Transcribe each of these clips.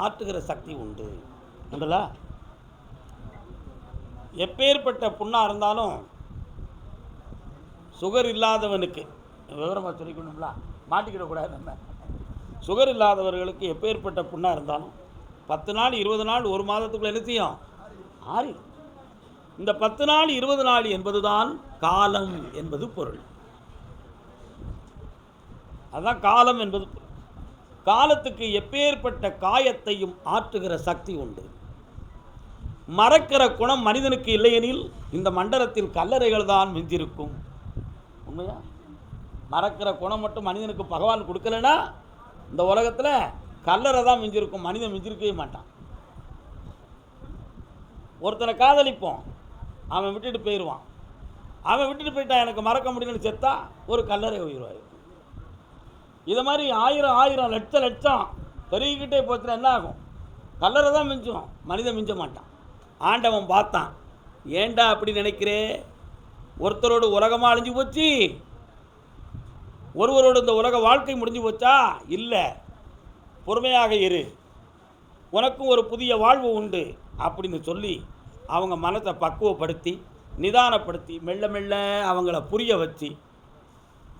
ஆற்றுகிற சக்தி உண்டு. உண்டுல எப்பேற்பட்ட புண்ணாக இருந்தாலும் சுகர் இல்லாதவனுக்கு விவரமாக சொல்லிக்கணும்ல, மாட்டிக்கிடக்கூடாது. நம்ம சுகர் இல்லாதவர்களுக்கு எப்பேற்பட்ட புண்ணாக இருந்தாலும் 10 நாள் 20 நாள் ஒரு மாதத்துக்குள்ள என்ன செய்யும்? ஆறி. இந்த 10 நாள் 20 நாள் என்பதுதான் காலம் என்பது பொருள். அதுதான் காலம் என்பது. காலத்துக்கு எப்பேற்பட்ட காயத்தையும் ஆற்றுகிற சக்தி உண்டு. மறக்கிற குணம் மனிதனுக்கு இல்லையெனில் இந்த மண்டலத்தில் கல்லறைகள் தான் மிஞ்சிருக்கும். உண்மையா? மறக்கிற குணம் மட்டும் மனிதனுக்கு பகவான் கொடுக்கலன்னா இந்த உலகத்தில் கல்லறை தான் மிஞ்சிருக்கும். மனிதன் மிஞ்சிருக்கவே மாட்டான். ஒருத்தனை காதலிப்போம், அவன் விட்டுட்டு போயிடுவான். அவன் விட்டுட்டு போயிட்டான், எனக்கு மறக்க முடியலன்னு செத்தா ஒரு கல்லறை உயிர்வாய். இதை மாதிரி 1000 லட்சம் பெருகிக்கிட்டே போச்சுன்னா என்ன ஆகும்? கல்லறை தான் மிஞ்சும், மனிதன் மிஞ்ச மாட்டான். ஆண்டவன் பார்த்தான், ஏண்டா அப்படி நினைக்கிறே? ஒருத்தரோடு உலகமாக அழிஞ்சு போச்சு, ஒருவரோடு இந்த உலக வாழ்க்கை முடிஞ்சு போச்சா? இல்லை, பொறுமையாக இரு, உனக்கும் ஒரு புதிய வாழ்வு உண்டு அப்படின்னு சொல்லி அவங்க மனத்தை பக்குவப்படுத்தி நிதானப்படுத்தி மெல்ல மெல்ல அவங்கள புரிய வச்சு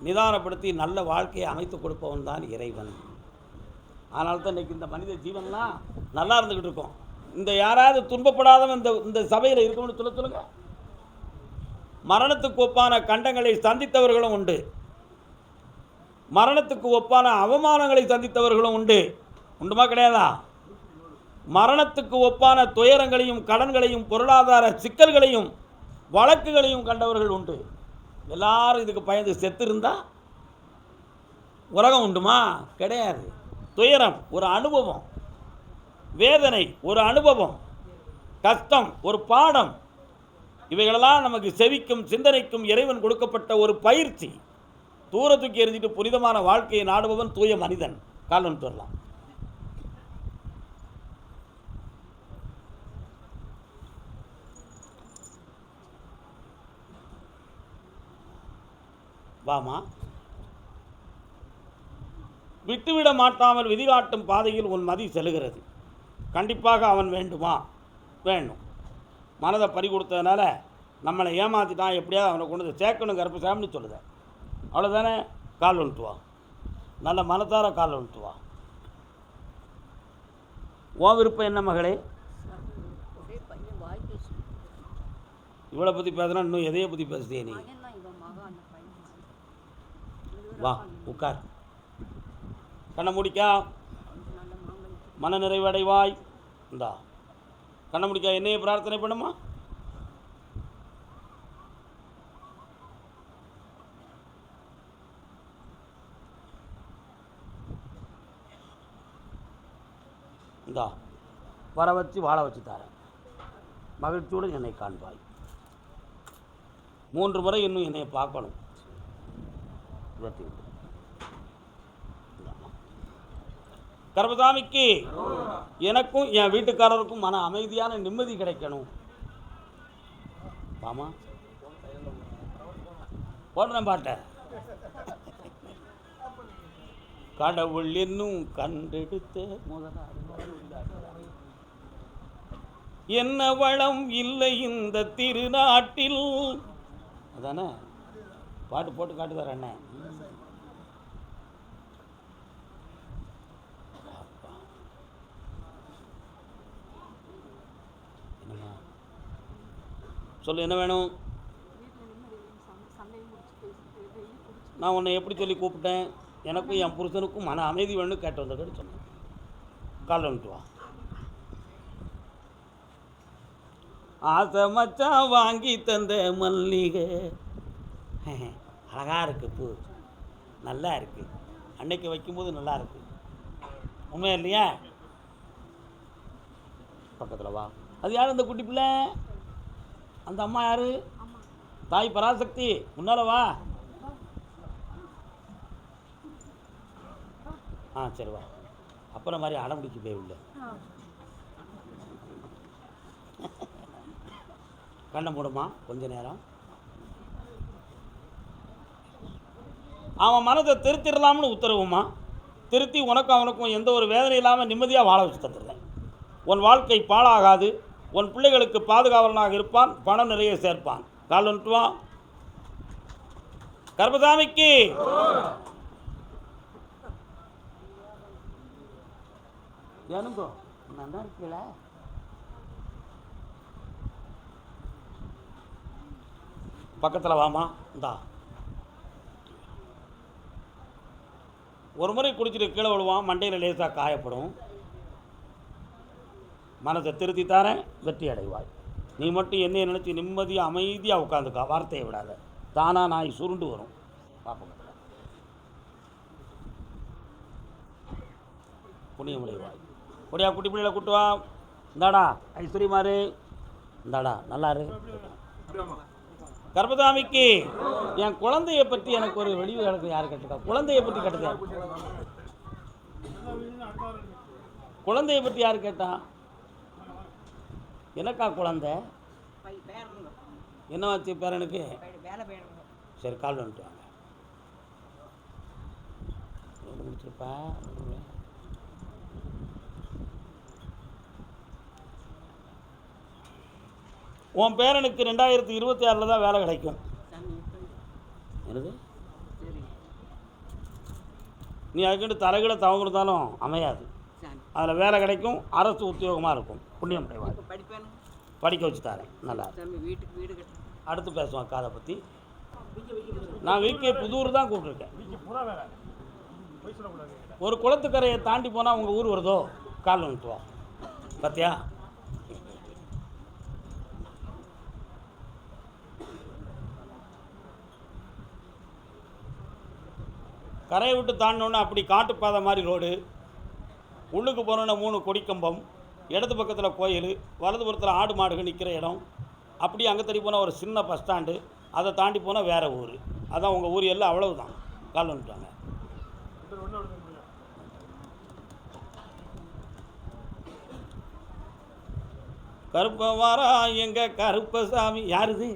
நிதானப்படுத்தி நல்ல வாழ்க்கையை அமைத்து கொடுப்பவன் தான் இறைவன். அதனால தான் இன்றைக்கி இந்த மனித ஜீவன்லாம் நல்லா இருந்துக்கிட்டு இருக்கோம். இந்த யாராவது துன்பப்படாதவன் இந்த சபையில் இருக்கணும்னு சொல்லுங்க. மரணத்துக்கு ஒப்பான கண்டங்களை சந்தித்தவர்களும் உண்டு, மரணத்துக்கு ஒப்பான அவமானங்களை சந்தித்தவர்களும் உண்டு. உண்டுமா கிடையாதா? மரணத்துக்கு ஒப்பான துயரங்களையும் கடன்களையும் பொருளாதார சிக்கல்களையும் வழக்குகளையும் கண்டவர்கள் உண்டு. எல்லாரும் இதுக்கு பயந்து செத்து இருந்தா உலகம் உண்டுமா? கிடையாது. துயரம் ஒரு அனுபவம், வேதனை ஒரு அனுபவம், கஷ்டம் ஒரு பாடம். இவைகளெல்லாம் நமக்கு செவிக்கும் சிந்தனைக்கும் இறைவன் கொடுக்கப்பட்ட ஒரு பயிற்சி. தூரத்துக்கு எரிஞ்சிட்டு புனிதமான வாழ்க்கையை நாடுபவன் தூய மனிதன். காலம் சொல்லலாம். வாமா, விட்டுவிட மாட்டாமல் விதிகாட்டும் பாதையில் உன் மதி செல்கிறது. கண்டிப்பாக அவன் வேண்டுமா? வேண்டும். மனதை பறி கொடுத்ததுனால நம்மளை ஏமாற்றிட்டான், எப்படியாவது அவனை கொண்டு வந்து சேர்க்கணும் கருப்பு சாமின்னு சொல்லுத. அவ்வளோதானே? கால் வந்துட்டு வா, நல்ல மனத்தார கால் வந்துட்டு வா. உன் விருப்பம் என்ன மகளே? இவளை பற்றி பேசுனா இன்னும் எதையை பற்றி பேசுதே நீ? வா, உட்கார், கண்ணை முடிக்கா, மன நிறைவடைவாய். இந்தா கண்ணை முடிக்கா, என்னைய பிரார்த்தனை பண்ணுமா? இந்தா வர வச்சு வாழ வச்சு தரேன். மகிழ்ச்சியோடு என்னை காண்பாய். 3 முறை இன்னும் என்னை பார்க்கணும். கர்மசாமிக்கு எனக்கும் என் வீட்டுக்காரருக்கும் மன அமைதியான நிம்மதி கிடைக்கணும். ஆமா, போடுறேன் பாட்ட. கடவுள் என்னும் கண்டெடுத்த என்ன வளம் இல்லை இந்த திருநாட்டில். அதானே பாட்டு போட்டு காட்டுதார் அண்ணன். சொல்லு, என்ன வேணும்? நான் உன்னை எப்படி சொல்லி கூப்பிட்டேன்? எனக்கும் என் புருஷனுக்கும் மன அமைதி வேணும் கேட்டு வந்ததுன்னு சொன்னேன். கால் வந்துட்டு வா. ஆசை மச்சான் வாங்கி தந்த மல்லிகை அழகாக இருக்கு, பூ நல்லா இருக்கு, அன்னைக்கு வைக்கும்போது நல்லா இருக்கு. உண்மையா இல்லையா? பக்கத்தில் வா. அது யார் அந்த குட்டி பிள்ளை? அந்த அம்மா யாரு? தாய் பராசக்தி. முன்னால வா. சரி வா. அப்புறம் மாதிரி அடம்பிடிச்சு போய் உள்ள கண்ணை மூடுமா கொஞ்ச நேரம். அவன் மனதை திருத்திடலாம்னு உத்தரவுமா, திருத்தி உனக்கும் அவனுக்கும் எந்த ஒரு வேதனை இல்லாமல் நிம்மதியாக வாழ வச்சு தந்துடுறேன். உன் வாழ்க்கை பாழாகாது. உன் பிள்ளைகளுக்கு பாதுகாவலனாக இருப்பான். பணம் நிறைய சேர்ப்பான். கால் வந்துட்டுவான். கர்மசாமிக்கு எனங்கோ நல்லா இருக்கல. பக்கத்தில் வாமா. இந்தா ஒரு முறை குடிச்சிட்டு கீழே விழுவான். மண்டையில் லேசாக காயப்படும். மனதை திருத்தி தாரேன், வெற்றி அடைவாய். நீ மட்டும் என்னையை நினச்சி நிம்மதியாக அமைதியாக உட்காந்துக்கா. வார்த்தையை விடாத. தானா நாய் சுருண்டு வரும். பார்ப்போம். புண்ணியமுடைவாய். கொடியா குட்டி பிள்ளைகளை கூட்டுவா. இந்தாடா ஐஸ்வர்யமாரு. இந்தாடா நல்லாரு. கர்மசாமிக்கு என் குழந்தைய பற்றி எனக்கு ஒரு வெளிவு கிடக்கு. யார் கேட்டிருக்கா? குழந்தைய பற்றி கேட்டது. குழந்தைய பற்றி யார் கேட்டா? எனக்கா குழந்தை? என்னவாச்சு பேரனுக்கு? சரி, கால் வந்துட்டு வாங்க. முடிச்சிருப்பா. உன் பேரனுக்கு 2026 தான் வேலை கிடைக்கும். என்னது? நீ அதுக்கிட்டு தலைகளை தவங்கிருந்தாலும் அமையாது. அதில் வேலை கிடைக்கும். அரசு உத்தியோகமாக இருக்கும். புண்ணியம் அடைவார். படிக்க வச்சு தரேன். நல்லா அடுத்து பேசுவான் காதை பற்றி. நான் வீக்கே புதூர் தான் கூப்பிட்ருக்கேன். ஒரு குளத்துக்கரையை தாண்டி போனால் உங்கள் ஊர் வருதோ? கால் வந்துட்டு வா. பார்த்தியா? கரையை விட்டு தாண்டினோன்னு அப்படி காட்டுப்பாதை மாதிரி ரோடு. உள்ளுக்கு போனோன்னா 3 கொடிக்கம்பம். இடது பக்கத்தில் கோயில், வலது புறத்தில் ஆடு மாடுகள் நிற்கிற இடம். அப்படி அங்கே தள்ளி போனால் ஒரு சின்ன பஸ் ஸ்டாண்டு. அதை தாண்டி போனால் வேறு ஊர். அதான் உங்கள் ஊர் எல்லாம் அவ்வளவுதான். கால் வந்துட்டாங்க. கருப்ப வாரா எங்க கருப்பசாமி. யாருது?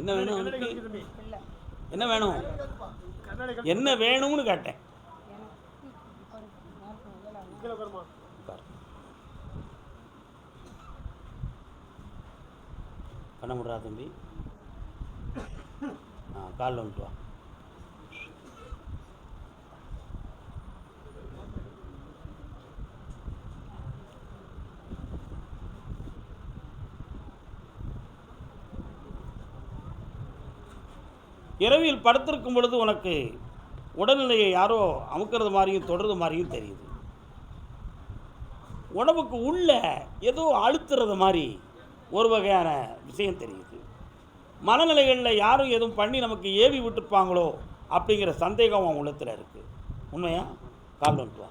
என்ன வேணும்? என்ன வேணும்? என்ன வேணும்னு கேட்டேன். பண்ண முடியா தம்பி? காலில் வந்துட்டு வா. இரவில் படுத்திருக்கும் பொழுது உனக்கு உடல்நிலையை யாரோ அமுக்கிறது மாதிரியும் தொடர்றது மாதிரியும் தெரியுது. உடம்புக்கு உள்ள ஏதோ அழுத்துறது மாதிரி ஒரு வகையான விஷயம் தெரியுது. மனநிலைகளில் யாரும் எதுவும் பண்ணி நமக்கு ஏவி விட்டுருப்பாங்களோ அப்படிங்கிற சந்தேகம் அவன் உள்ளத்தில் இருக்குது. உண்மையா? கால் வந்துட்டு வா.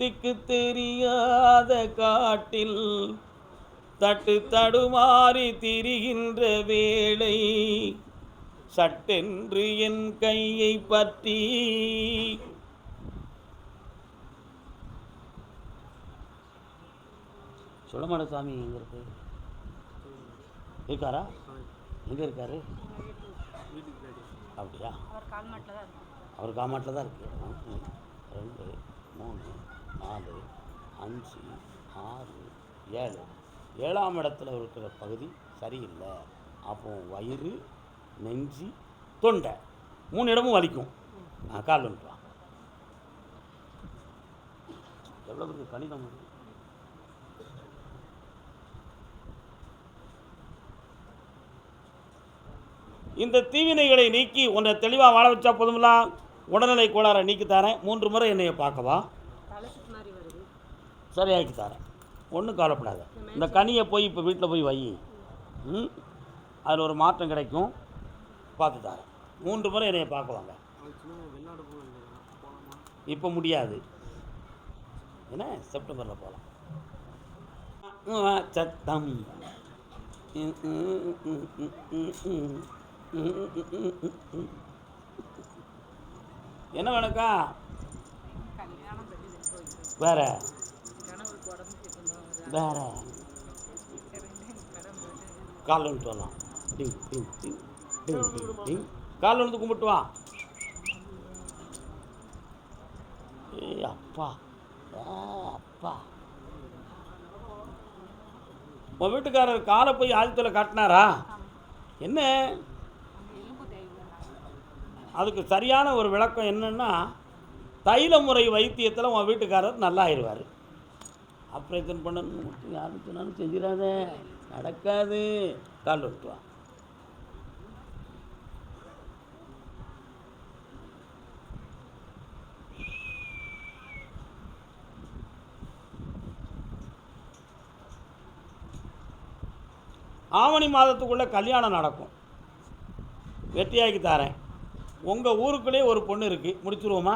திக்கு தெரியாத காட்டில் தட்டு தடுமாறி திரிகின்ற வேளை சட்டென்று என் கையை பற்றி சொல்லமாட சாமி எங்கே இருக்கு? இருக்காரா? எங்கே இருக்காரு? அப்படியா? அவர் காமாட்டில் தான் இருக்கு. 2 3 4 5 6 7 7ஆம் இடத்துல இருக்கிற பகுதி சரியில்லை. அப்போ வயிறு, நெஞ்சு, தொண்டை 3 இடமும் வலிக்கும். கால் வந்துட்டு வா. எவ்வளோ இருக்குது கணிதம்? இந்த தீவினைகளை நீக்கி உன்னை தெளிவாக வாழ வச்சா போதுமில்ல. உடல்நிலை கோளாறை நீக்கி தரேன். 3 முறை என்னைய பார்க்கவா. சரியாக்கி தரேன். ஒன்றும் கவலைப்படாத. இந்த கனியை போய் இப்போ வீட்டில் போய் வை. அதில் ஒரு மாற்றம் கிடைக்கும். பார்த்து தரேன். 3 முறை என்னைய பார்க்குவாங்க. இப்போ முடியாது. என்ன செப்டம்பரில் போகலாம். சத்தம் என்ன வேணுக்கா? வேற வேற கால் வந்துட்டு வரலாம். டிங் டிங் டிங் டிங் டிங் டிங். கால் வந்து கும்பிட்டு வா. அப்பா அப்பா, உன் வீட்டுக்காரர் காலை போய் ஆதித்தில் காட்டினாரா? என்ன அதுக்கு சரியான ஒரு விளக்கம் என்னென்னா, தைல முறை வைத்தியத்தில் உன் வீட்டுக்காரர் நல்லா ஆயிடுவார். ஆப்ரேஷன் பண்ணணும் யாரும் சொன்னாலும் செஞ்சிடாத, நடக்காது, கால் விட்டுவான். ஆவணி மாதத்துக்குள்ளே கல்யாணம் நடக்கும், வெற்றியாக்கி தரேன். உங்கள் ஊருக்குள்ளே ஒரு பொண்ணு இருக்குது, முடிச்சுருவோமா?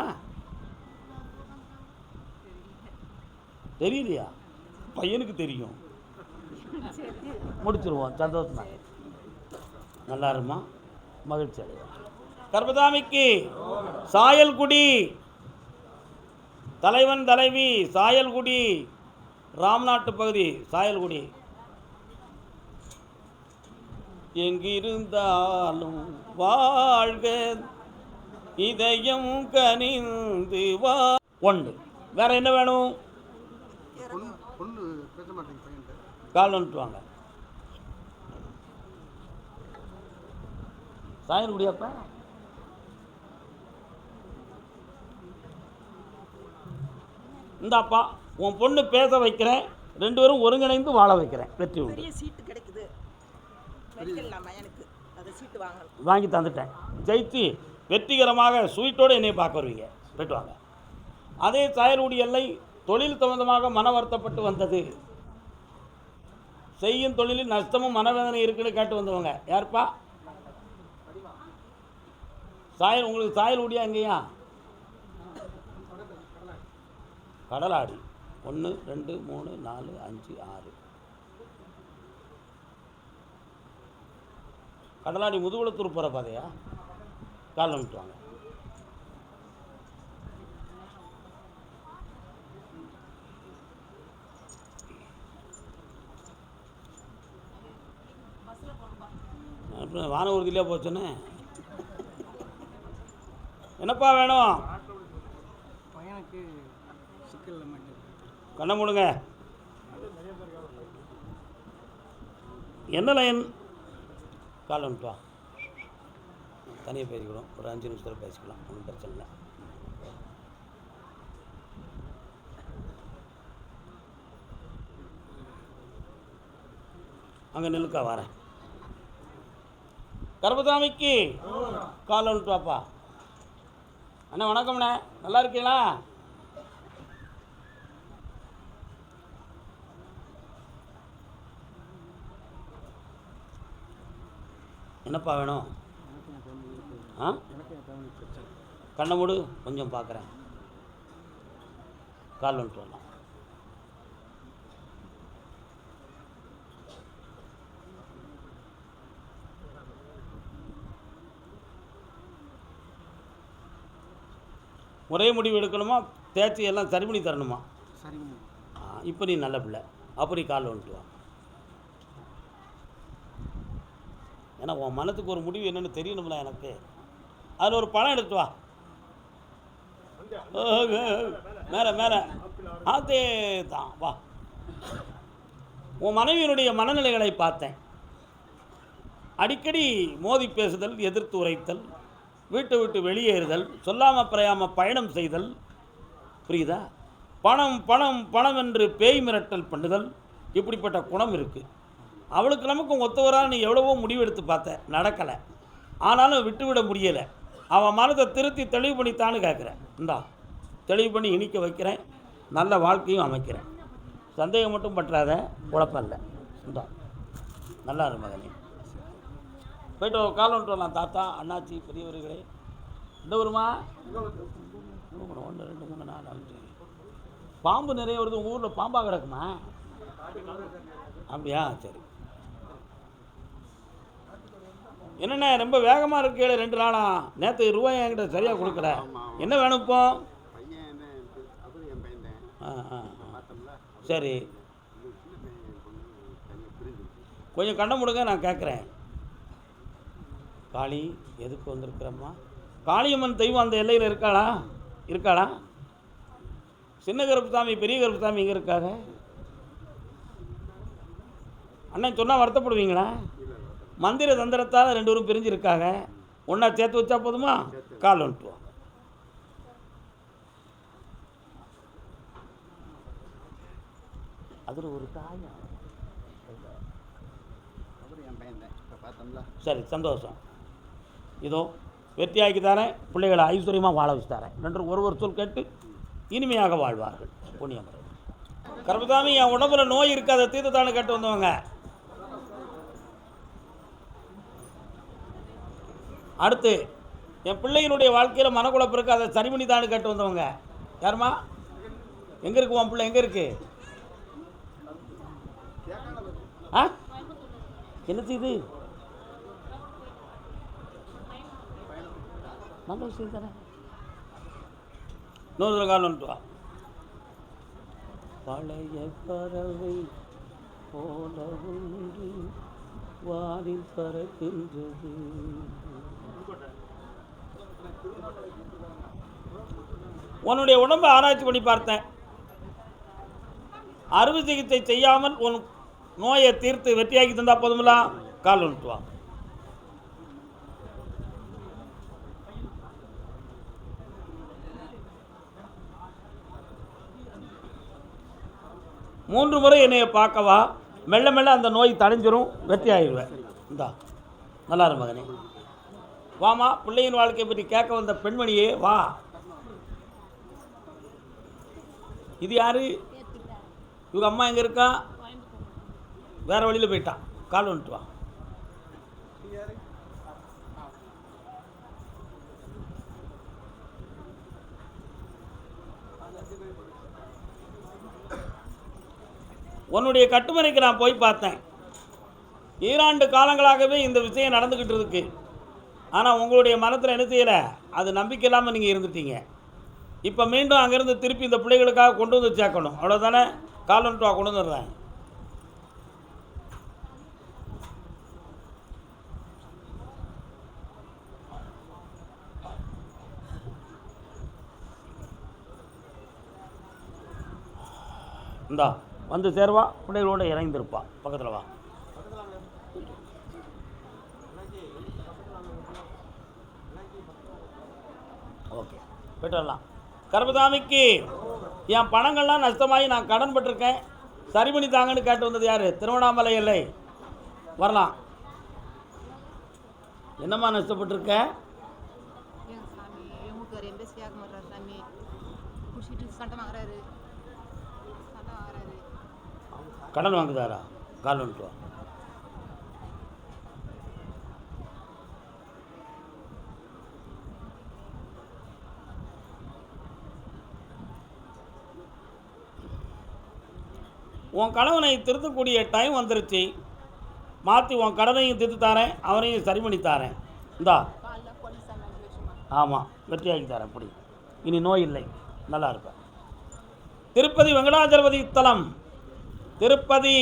தெரியலையா? பையனுக்கு தெரியும், முடிச்சுருவோம். சந்தோஷமா, நல்லா இருமா, மகிழ்ச்சி அடைவோம். கர்பதாமிக்கு சாயல்குடி, தலைவன் தலைவி சாயல்குடி, ராம்நாட்டு பகுதி சாயல்குடி. எங்கிருந்தாலும் வாழ்க, இதயம் கனிந்து வா. ஒன்று. வேற என்ன வேணும்? கால் வந்துட்டு வாங்க. சாயல்குடியாப்பா, இந்தாப்பா உன் பொண்ணு பேச வைக்கிறேன், 2 பேரும் ஒருங்கிணைந்து வாழ வைக்கிறேன். வெற்றி உண்டு. சீட்டு கிடைக்குது, வாங்கி தந்துட்டேன். ஜெயித்து வெற்றிகரமாக ஸ்வீட்டோடு என்னை பார்க்க வருவீங்க. போய்ட்டு வாங்க. அதே சாயல்குடி எல்லை தொழில் சம்பந்தமாக மன வருத்தப்பட்டு வந்தது, செய்யும் தொழிலில் நஷ்டமும் மனவேதனை இருக்குன்னு கேட்டு வந்தவங்க யாருப்பா? உங்களுக்கு சாயல்குடியா? எங்கேயா? கடலாடி. 1 2 3 4 5 6. கடலாடி முதுகுளத்தூர் போகிற பாதையா? கால் வந்துட்டுவாங்க. வான உறுதியிலே போச்சுன்னு. என்னப்பா வேணும்? கண்ண மூடுங்க. என்ன லைன்? கால் வந்துட்டா தனியாக பேசிக்கிறோம், ஒரு 5 நிமிஷத்தில் பேசிக்கலாம், ஒன்றும் பிரச்சனை இல்லை. அங்கே நிலுக்கா வரேன். கர்பதாமிக்கு கால் வந்துட்டுவாப்பா. அண்ணா வணக்கம்ண்ணே, நல்லா இருக்கீங்களா? என்னப்பா வேணும்? கண்ணை மூடு, கொஞ்சம் பார்க்குறேன். கால் வந்துட்டு வரலாம். ஒரே முடிவு எடுக்கணுமா? தேய்ச்சி எல்லாம் சரி பண்ணி தரணுமா? இப்போ நீ நல்ல பிள்ளை, அப்படி கால் வந்துட்டு வா. ஏன்னா உன் மனத்துக்கு ஒரு முடிவு என்னென்னு தெரியணும்ல எனக்கு. அதில் ஒரு பழம் எடுத்து வா. மேலே மேலே அதே தான் வா. உன் மனைவியினுடைய மனநிலைகளை பார்த்தேன். அடிக்கடி மோதி பேசுதல், எதிர்த்து உரைத்தல், வீட்டை விட்டு வெளியேறுதல், சொல்லாமல் பிரயாமல் பயணம் செய்தல், புரியுதா? பணம் பணம் பணம் என்று பேய் மிரட்டல் பண்ணுதல், இப்படிப்பட்ட குணம் இருக்குது. அவளுக்கு நமக்கும் ஒத்துவராக நீ எவ்வளவோ முடிவெடுத்து பார்த்த, நடக்கலை. ஆனாலும் விட்டுவிட முடியலை. அவன் மனதை திருத்தி தெளிவு பண்ணித்தான்னு கேட்குறேன். இந்தா தெளிவு பண்ணி இனிக்க வைக்கிறேன், நல்ல வாழ்க்கையும் அமைக்கிறேன். சந்தேகம் மட்டும் பற்றாத, குழப்பம் இந்தா நல்லா இரு மகனே. போய்ட்டு கால் வந்துட்டு வரலாம். தாத்தா, அண்ணாச்சி, பெரியவர்களே. இந்த ஊருமா? 1 2 3 4 5. பாம்பு நிறைய வருது. உங்கள் ஊரில் பாம்பாக கிடக்குமா? அப்படியா? சரி. என்னண்ணே ரொம்ப வேகமாக இருக்கு, 2 நாளா. நேற்று ரூபாய் என்கிட்ட சரியாக கொடுக்கல. என்ன வேணும் இப்போ? சரி, கொஞ்சம் கண்ண முடுங்க, நான் கேட்குறேன். காளி எதுக்கு வந்திருக்கிறம்மா? காளியம்மன் தெய்வம் அந்த எல்லையில் இருக்காளா? சின்ன கருப்புசாமி பெரிய கருப்புசாமி எங்கே இருக்காங்க? அண்ணன் சொன்னால் வருத்தப்படுவீங்களா? மந்திர தந்திரத்தால் 2 பேரும் பிரிஞ்சிருக்காங்க. ஒன்றா சேர்த்து வச்சா போதுமா? கால் வந்துட்டுவோம். அதில் ஒரு தாயா சரி, சந்தோஷம். இதோ வெற்றியாக்கி தரேன், பிள்ளைகளை ஐஸ்வர்யமாக வாழ வச்சு தரேன். 2 சொல் கேட்டு இனிமையாக வாழ்வார்கள். புண்ணியமரை கருப்புசாமி, என் உடம்புல நோய் இருக்காத தீர்த்தத்தானு கேட்டு வந்தவங்க. அடுத்து என் பிள்ளைகளுடைய வாழ்க்கையில் மனக்குழப்பம் இருக்கு, அதை சரி பண்ணி தானு கேட்டு வந்தவங்க. யாருமா? எங்கே இருக்கு உன் பிள்ளை? எங்கே இருக்கு? ஆ என்ன செய்யுது? நல்ல விஷயம் தானே. இன்னொரு காலம் வந்துட்டு வா. பழைய பறவை போல ஒன்று வானில் பறக்கின்றது. உன்னுடைய உடம்பை ஆராய்ச்சி பண்ணி பார்த்தேன். அறுவை சிகிச்சை செய்யாமல் உன் நோயை தீர்த்து வெற்றியாக்கி தந்தா போதுமில்லா? கால் வந்துட்டு வா. மூன்று முறை என்னைய பார்க்கவா, மெல்ல மெல்ல அந்த நோய் தடைஞ்சிரும், வெற்றி ஆகிடுவேன். இந்தா நல்லா இரு மகனே, வாமா. பிள்ளையின் வாழ்க்கையை பற்றி கேட்க வந்த பெண்மணியே வா. இது யாரு? இவங்க அம்மா எங்கே இருக்கா? வேற வழியில் போயிட்டான். கால் வந்துட்டு வா. உன்னுடைய கட்டுமனைக்கு நான் போய் பார்த்தேன். 2 ஆண்டு காலங்களாகவே இந்த விஷயம் நடந்துக்கிட்டு இருக்கு. ஆனால் உங்களுடைய மனத்தில் என்ன செய்யலை, அது நம்பிக்கை இல்லாமல் நீங்கள் இருந்துட்டீங்க. இப்போ மீண்டும் அங்கேருந்து திருப்பி இந்த பிள்ளைகளுக்காக கொண்டு வந்து சேர்க்கணும். அவ்வளோதானே? கால் வந்துட்டு வா, கொண்டு வந்துடுறேன். இந்தா வந்து சேர்வா, பிள்ளைகளோட இறங்கிருப்பா. பக்கத்தில் வா. ஓகே, போய்ட்டு வரலாம். கருப்புசாமிக்கு என் பணங்கள்லாம் நஷ்டமாகி நான் கடன் பட்டிருக்கேன், சரி பண்ணி தாங்கன்னு கேட்டு வந்தது யார்? திருவண்ணாமலை எல்லை. வரலாம். என்னம்மா நஷ்டப்பட்டிருக்க? கடன் வாங்குதாரா? கால் வந்துட்டு வா. உன் கணவனை திருத்தக்கூடிய டைம் வந்துருச்சு. மாற்றி உன் கடனையும் திருத்து தாரேன், அவனையும் சரி பண்ணி தாரேன். இந்தா. ஆமாம், வெற்றியாகி தரேன். அப்படி இனி நோய் இல்லை, நல்லா இருப்பேன். திருப்பதி வெங்கடாஜலபதி தலம். திருப்பதி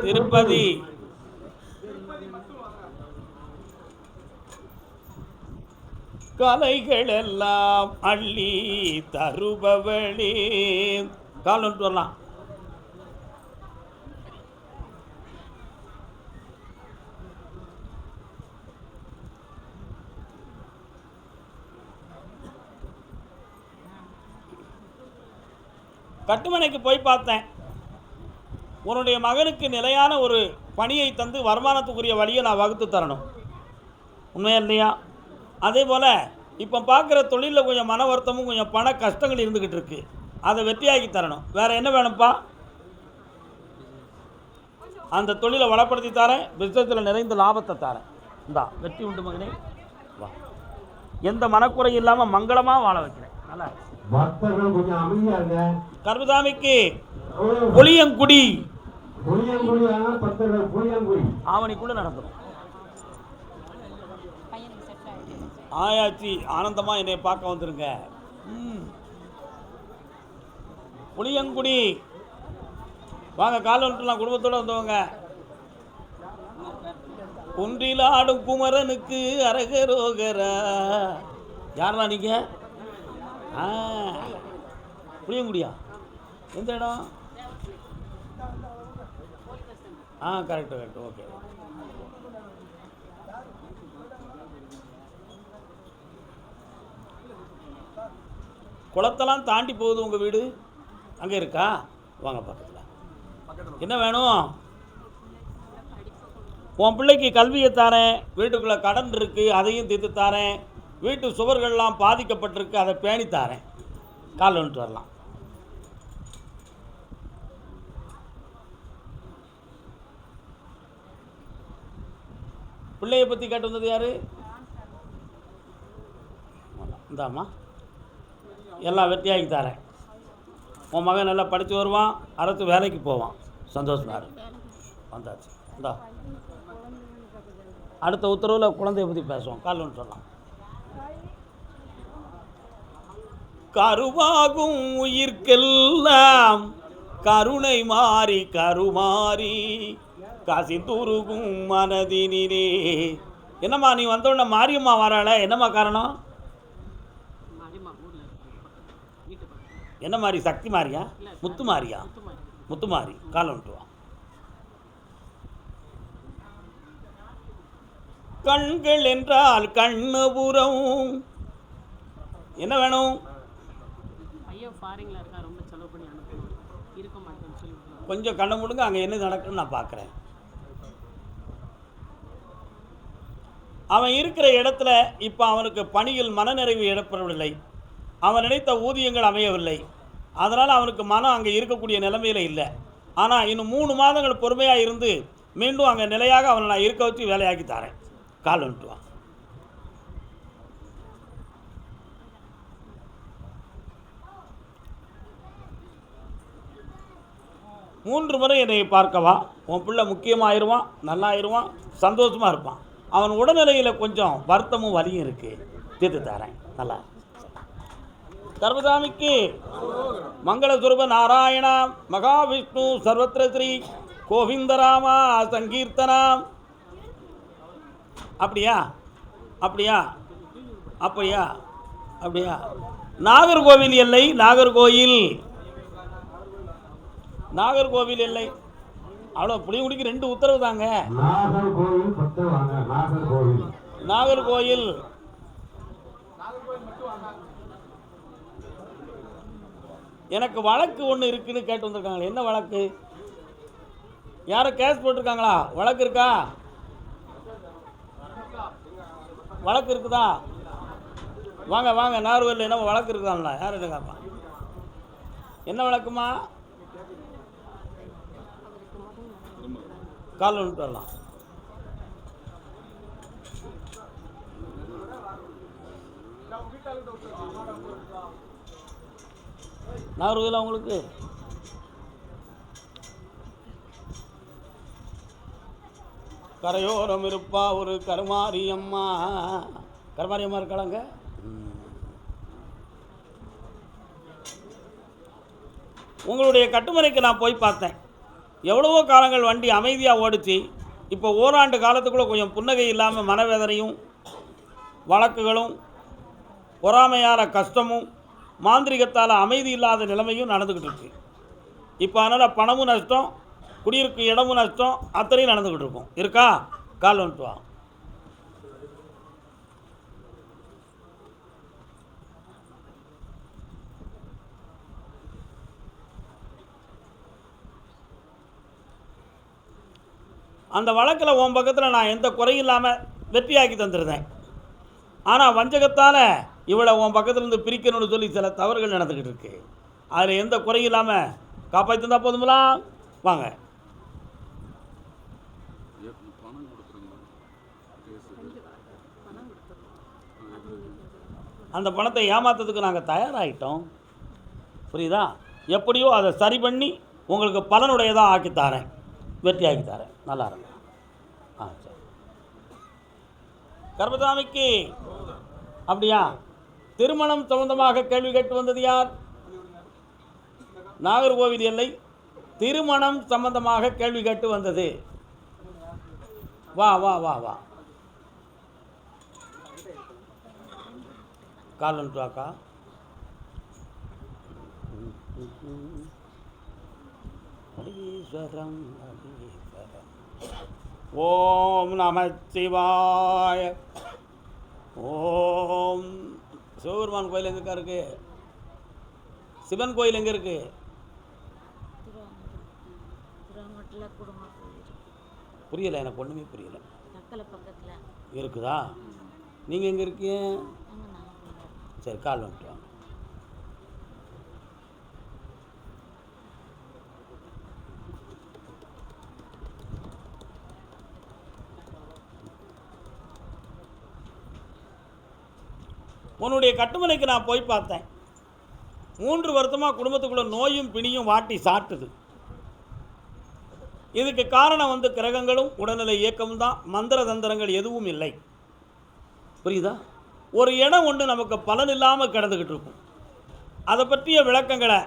திருப்பதி கலைகள் எல்லாம் அள்ளி தருபவளே. கால் வந்துட்டு வரலாம். கட்டுமனைக்கு போய் பார்த்தேன். உன்னுடைய மகனுக்கு நிலையான ஒரு பணியை தந்து வருமானத்துக்குரிய வழியை நான் வகுத்து தரணும். உண்மையா இல்லையா? அதே போல் இப்போ பார்க்குற தொழிலில் கொஞ்சம் மன வருத்தமும் கொஞ்சம் பண கஷ்டங்கள் இருந்துக்கிட்டு இருக்கு. அதை வெற்றியாக்கி தரணும். வேறு என்ன வேணும்ப்பா? அந்த தொழிலை வளப்படுத்தி தரேன், பிஸ்னஸில் நிறைந்த லாபத்தை தரேன். இந்தா வெற்றி உண்டு மகனே, வா. எந்த மனக்குறை இல்லாமல் மங்களமாக வாழ வைக்கிறேன். நல்லா கருப்புசாமிக்கு புளியங்குடி ஆவணிக்குள்ள நடந்துடும். ஆயாச்சி ஆனந்தமாக என்னை பார்க்க வந்துருங்க. புளியங்குடி வாங்க, கால் வந்துட்டுலாம் குடும்பத்தோடு வந்தவங்க. குன்றிலாடும் குமரனுக்கு அரகரோகரா. யாரா நீங்க? புரிய முடியா? எந்த இடம்? Correct correct, okay. குளத்தெல்லாம் தாண்டி போகுது உங்கள் வீடு, அங்கே இருக்கா? வாங்க பக்கத்தில். என்ன வேணும்? உன் பிள்ளைக்கு கல்வியை தாரேன், வீட்டுக்குள்ளே கடன் இருக்குது அதையும் தீர்த்து தாரேன், வீட்டு சுவர்கள்லாம் பாதிக்கப்பட்டிருக்கு அதை பேணி தாரேன், கால் வந்துட்டு வரலாம். பிள்ளையை பற்றி கேட்டு வந்தது யார்? இந்தாம்மா, எல்லாம் வெற்றியாகி தரேன். உன் மகன் நல்லா படித்து வருவான், அரசு வேலைக்கு போவான், சந்தோஷமா இருக்கு. வந்தாச்சு. இந்தா அடுத்த உத்தரவில் குழந்தைய பற்றி பேசுவோம், கால் ஒன்று சொல்லலாம். கருவாகும் உயிர்க்கெல்லாம் கருணை மாறி கருமாறி கசிந்துருகும் மனதினிலே. என்னம்மா நீ வந்தோடனே மாரியம்மா வராள, என்னம்மா காரணம்? என்ன மாதிரி? சக்தி மாரியா? முத்து மாரியா? முத்து மாறி, கால் வந்துட்டுவான். கண்கள் என்றால் கண்ணபுரம். என்ன வேணும்? கொஞ்சம் கண்ணை மூடுங்க, அங்கே என்ன நடக்குன்னு நான் பார்க்குறேன். அவன் இருக்கிற இடத்துல இப்போ அவனுக்கு பணியில் மனநிறைவு ஏற்படவில்லை, அவன் நினைத்த ஊதியங்கள் அமையவில்லை, அதனால் அவனுக்கு மனம் அங்கே இருக்கக்கூடிய நிலைமையில் இல்லை. ஆனால் இன்னும் 3 மாதங்கள் பொறுமையாக இருந்து மீண்டும் அங்கே நிலையாக அவனை நான் இருக்க வச்சு வேலையாக்கி தரேன், கால் வந்துட்டுவான். மூன்று முறை என்னை பார்க்கவா, உன் பிள்ளை முக்கியமாகிடுவான், நல்லாயிருவான், சந்தோஷமாக இருப்பான். அவன் உடல்நிலையில் கொஞ்சம் வருத்தமும் வலியும் இருக்குது, தீர்த்து தரேன். நல்லா சர்வசாமிக்கு மங்களஸ்வரூப நாராயண மகாவிஷ்ணு சர்வத்திர ஸ்ரீ கோவிந்தராமா சங்கீர்த்தனாம். அப்படியா அப்படியா அப்படியா அப்படியா? நாகர்கோவில் எல்லை, நாகர்கோயில் நாகர்கோவில் எல்லை. அவ்வளோ புளியங்குடிக்கு 2 உத்தரவு தாங்க. நாகர்கோயில் எனக்கு வழக்கு ஒன்று இருக்குன்னு கேட்டு வந்திருக்காங்களே, என்ன வழக்கு? யாரும் கேஸ் போட்டிருக்காங்களா? வழக்கு இருக்கா? வழக்கு இருக்குதா? வாங்க வாங்க, நாகர்கோவில் என்ன வழக்கு இருக்குதாங்களா? யார் இருக்காப்பா? என்ன வழக்குமா? கால் வந்துட்டு வரலாம். நாகர்கோவில் உங்களுக்கு கரையோரம் இருப்பா ஒரு கருமாரியம்மா. கருமாரியம்மா இருக்காளாங்க. உங்களுடைய கட்டுமனைக்கு நான் போய் பார்த்தேன். எவ்வளவோ காலங்கள் வண்டி அமைதியாக ஓடிச்சு. இப்போ ஓராண்டு காலத்துக்குள்ளே கொஞ்சம் புன்னகை இல்லாமல் மனவேதனையும் வழக்குகளும் பொறாமையால் கஷ்டமும் மாந்திரிகத்தால் அமைதி இல்லாத நிலைமையும் நடந்துக்கிட்டு இருக்கு. இப்போ அதனால் பணமும் நஷ்டம், குடியிருக்கும் இடமும் நஷ்டம், அத்தனையும் நடந்துக்கிட்டு இருக்கும். இருக்கா? கால் வந்துட்டு வா. அந்த வழக்கில் உன் பக்கத்தில் நான் எந்த குறையும் இல்லாமல் வெற்றியாக்கி தந்துருந்தேன். ஆனால் வஞ்சகத்தால் இவளை உன் பக்கத்துலேருந்து பிரிக்கணும்னு சொல்லி சில தவறுகள் நடந்துக்கிட்டு இருக்கு. அதில் எந்த குறையும் இல்லாமல் காப்பாற்றி தந்தால் போதுங்களா? வாங்க. அந்த பணத்தை ஏமாற்றத்துக்கு நாங்கள் தயாராகிட்டோம், புரியுதா? எப்படியோ அதை சரி பண்ணி உங்களுக்கு பலனுடையதாக ஆக்கித்தாரேன், வெற்றியாக்கி தரேன். நல்லா இருக்கும். சரி. கர்மசாமிக்கு அப்படியா? திருமணம் சம்பந்தமாக கேள்வி கேட்டு வந்தது யார்? நாகர்கோவில் எல்லை. திருமணம் சம்பந்தமாக கேள்வி கேட்டு வந்தது வா வா வா வா, கால் வந்துட்டு வாக்கா. ஈஸ்வரம் ஈஸ்வரம். ஓம் நம சிவாய. ஓம். சிவபெருமான் கோயில் எங்கக்கா இருக்கு? சிவன் கோயில் எங்கே இருக்கு? புரியலை, எனக்கு ஒன்றுமே புரியலை. இருக்குதா? நீங்கள் எங்கே இருக்கீங்க? சரி, கால் வந்துட்டு வாங்க. உன்னுடைய கட்டுமனைக்கு நான் போய் பார்த்தேன். 3 வருஷமாக குடும்பத்துக்குள்ள நோயும் பிணியும் வாட்டி சாட்டுது. இதுக்கு காரணம் கிரகங்களும் உடல்நிலை இயக்கமும் தான். மந்திர தந்திரங்கள் எதுவும் இல்லை. புரியுதா? ஒரு இடம் ஒன்று நமக்கு பலன் இல்லாமல் கிடந்துக்கிட்டு இருக்கும். அதை பற்றிய விளக்கங்களை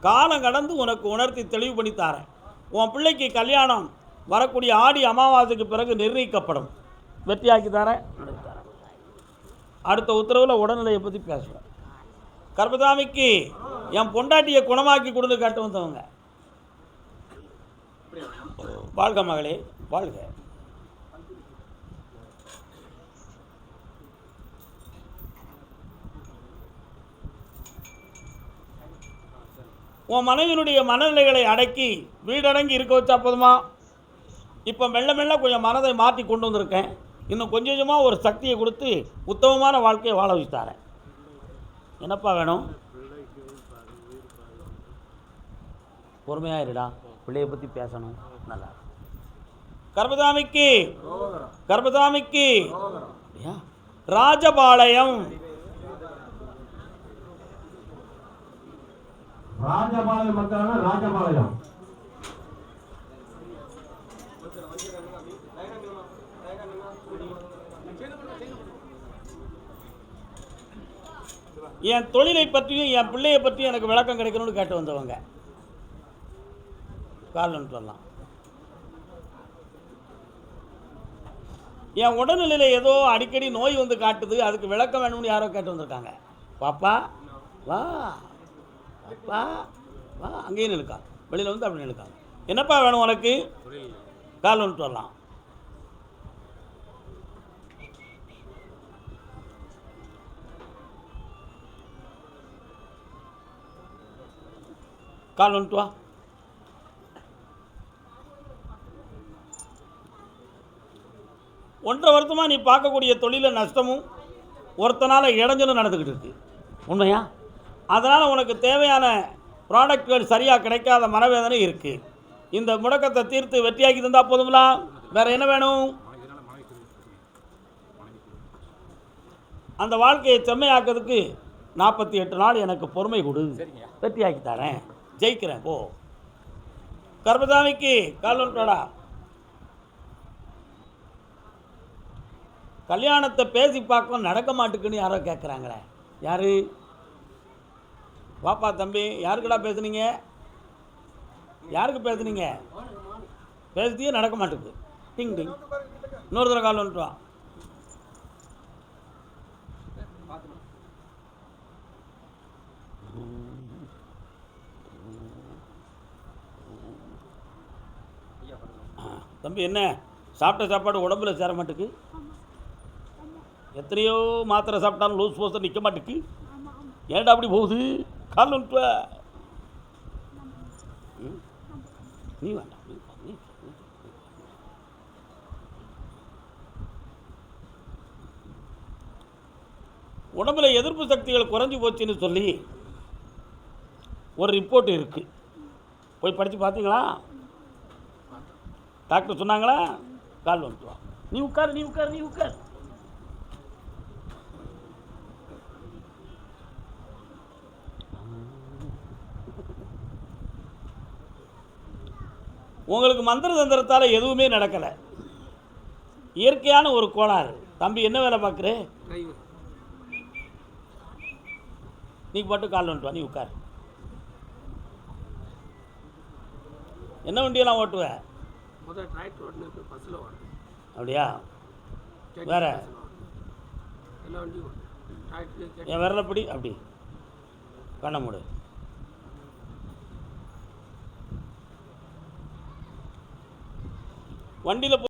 காலம் கடந்து உனக்கு உணர்த்தி தெளிவு பண்ணி தாரேன். உன் பிள்ளைக்கு கல்யாணம் வரக்கூடிய ஆடி அமாவாசைக்கு பிறகு நிர்ணயிக்கப்படும். வெற்றியாக்கி தரேன். அடுத்த உத்தரவில் உடல்நிலையை பற்றி பேசுவேன். கர்பதாமிக்கு என் பொண்டாட்டியை குணமாக்கி கொடுத்து காட்டு வந்தவங்க. வாழ்க மகளே, வாழ்க. உன் மனைவியினுடைய மனநிலைகளை அடக்கி வீடடங்கி இருக்க வச்சா போதுமா? இப்போ மெல்ல மெல்ல கொஞ்சம் மனதை மாற்றி கொண்டு வந்திருக்கேன். இன்னும் கொஞ்சம் கொஞ்சமாக ஒரு சக்தியை கொடுத்து உத்தமமான வாழ்க்கையை வாழ வச்சுத்தாரேன். என்னப்பா வேணும்? பொறுமையாக இருடா, பிள்ளையை பற்றி பேசணும். நல்லா. கர்பதாமிக்கு கர்பதாமிக்கு ராஜபாளையம் ராஜபாளையம் மக்களான ராஜபாளையம். என் தொழிலை பற்றியும் என் பிள்ளையை பற்றியும் எனக்கு விளக்கம் கிடைக்கணும்னு கேட்டு வந்தவங்க. காரணம் சொல்லலாம். என் உடல்நிலையில் ஏதோ அடிக்கடி நோய் காட்டுது, அதுக்கு விளக்கம் வேணும்னு யாரோ கேட்டு வந்திருக்காங்க. பாப்பா வா, பாப்பா வா. அங்கேயும் நிற்கா, வெளியில் அப்படி நிற்காங்க. என்னப்பா வேணும் உனக்கு? கால் வந்துட்டு வரலாம். கால் வந்துட்டு வா. ஒன்றரை வருஷமாக நீ பார்க்கக்கூடிய தொழிலில் நஷ்டமும் ஒருத்தனால் இடைஞ்சலும் நடந்துக்கிட்டு இருக்கு. உண்மையா? அதனால் உனக்கு தேவையான ப்ராடக்ட்கள் சரியாக கிடைக்காத மனவேதனை இருக்குது. இந்த முடக்கத்தை தீர்த்து வெற்றியாக்கி தந்தால் போதுங்களா? வேறு என்ன வேணும்? அந்த வாழ்க்கையை செம்மையாக்கிறதுக்கு 48 நாள் எனக்கு பொறுமை கொடு. வெற்றியாக்கி தரேன், ஜெயிக்கிறேன். போ. கர்பதாமிக்கு கால் வந்துட்டோடா. கல்யாணத்தை பேசி பார்க்க நடக்க மாட்டுக்குன்னு யாரோ கேட்குறாங்களே. யாரு? பாப்பா தம்பி, யாருக்குடா பேசுனீங்க? யாருக்கு பேசுனீங்க? பேசியே நடக்க மாட்டுக்கு. டிங் டிங். இன்னொரு தடவை கால் வந்துட்டு வா. தம்பி, என்ன சாப்பிட்ட சாப்பாடு உடம்புல சேர மாட்டுக்கு? எத்தனையோ மாத்திரை சாப்பிட்டாலும் லூஸ் போஸ்ட் நிற்க மாட்டுக்கு. ஏன்டா அப்படி போகுது? கால் வந்துட்டு வா. நீ வேண்டாம். உடம்புல எதிர்ப்பு சக்திகள் குறைஞ்சி போச்சுன்னு சொல்லி ஒரு ரிப்போர்ட் இருக்குது. போய் படித்து பார்த்தீங்களா? டாக்டர் சொன்னாங்களா? கால் வந்துட்டு வா. நீ உட்கார், நீ உட்கார், நீ உட்கார். உங்களுக்கு மந்திர தந்திரத்தால் எதுவுமே நடக்கலை. இயற்கையான ஒரு கோளாறு. தம்பி, என்ன வேலை பார்க்குற? நீ பாட்டு கால் வந்துட்டு வா. நீ உட்கார். என்ன வண்டியெல்லாம் ஓட்டுவேன்? அப்படியா? வேற என் விரலப்படி அப்படி கண்ண மூடு. வண்டியில்